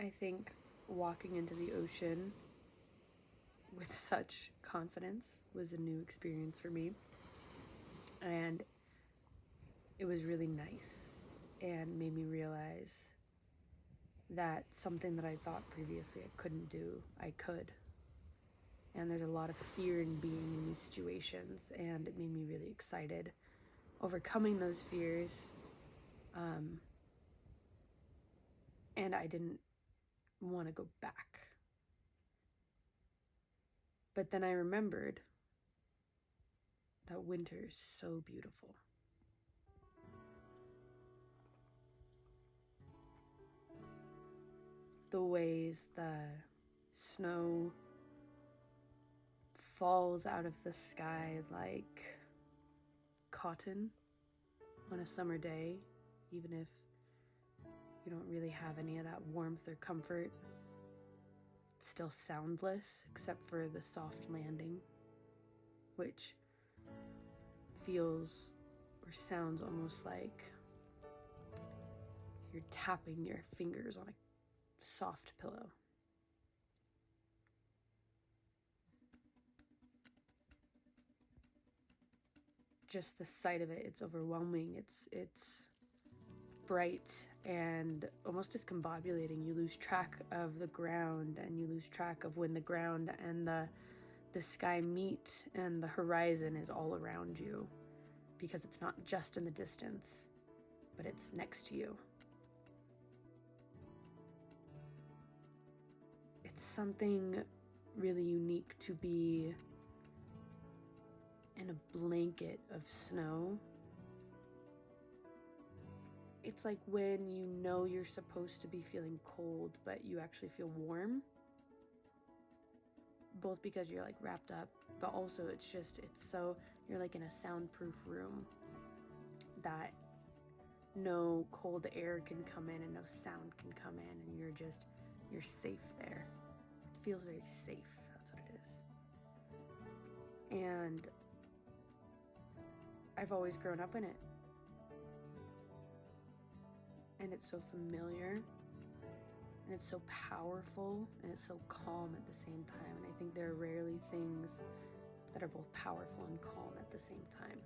I think walking into the ocean with such confidence was a new experience for me. And it was really nice and made me realize that something that I thought previously I couldn't do, I could. And there's a lot of fear in being in these situations, and it made me really excited overcoming those fears. And I didn't want to go back. But then I remembered that winter is so beautiful. The ways the snow falls out of the sky like cotton on a summer day, even if you don't really have any of that warmth or comfort. It's still soundless except for the soft landing, which feels or sounds almost like you're tapping your fingers on a soft pillow. Just the sight of it, it's overwhelming. It's bright and almost discombobulating. You lose track of the ground, and you lose track of when the ground and the sky meet, and the horizon is all around you, because it's not just in the distance, but it's next to you. It's something really unique to be in a blanket of snow. It's like when you know you're supposed to be feeling cold, but you actually feel warm. Both because you're like wrapped up, but also you're like in a soundproof room that no cold air can come in and no sound can come in, and you're safe there. It feels very safe, that's what it is. And I've always grown up in it. And it's so familiar, and it's so powerful, and it's so calm at the same time. And I think there are rarely things that are both powerful and calm at the same time.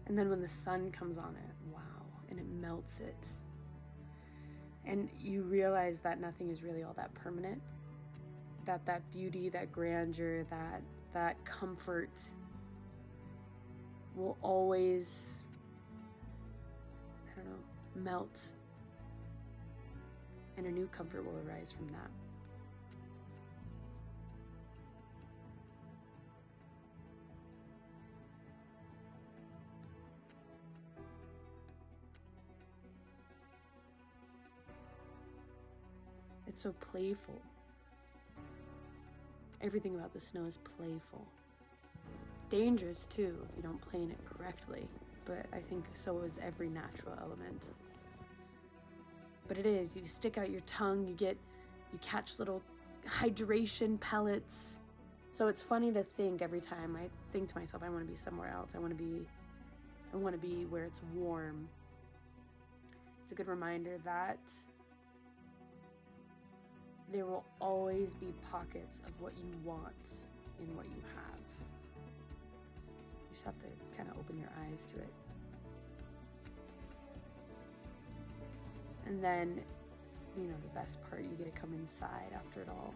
And then when the sun comes on it, wow, and it melts it. And you realize that nothing is really all that permanent. That beauty, that grandeur, that comfort will always, melt. And a new comfort will arise from that. It's so playful. Everything about the snow is playful. Dangerous too if you don't play in it correctly, but I think so is every natural element. But it is, you stick out your tongue, you catch little hydration pellets. So it's funny to think every time I think to myself, I want to be somewhere else. I want to be where it's warm. It's a good reminder that there will always be pockets of what you want in what you have. You just have to kind of open your eyes to it. And then, the best part, you get to come inside after it all.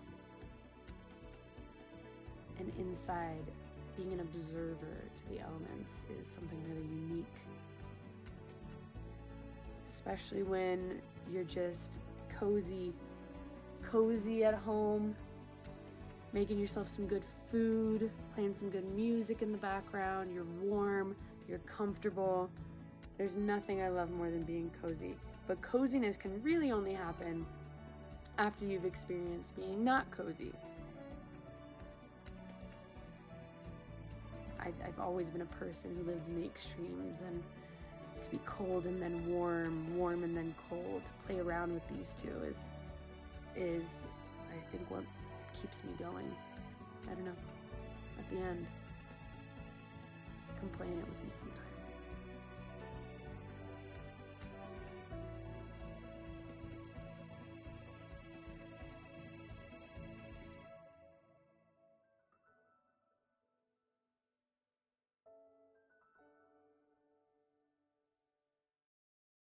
And inside, being an observer to the elements is something really unique. Especially when you're just cozy at home, making yourself some good food, playing some good music in the background. You're warm, you're comfortable. There's nothing I love more than being cozy. But coziness can really only happen after you've experienced being not cozy. I've always been a person who lives in the extremes, and to be cold and then warm and then cold, to play around with these two is I think what keeps me going. I don't know. At the end, come playing it with me sometime.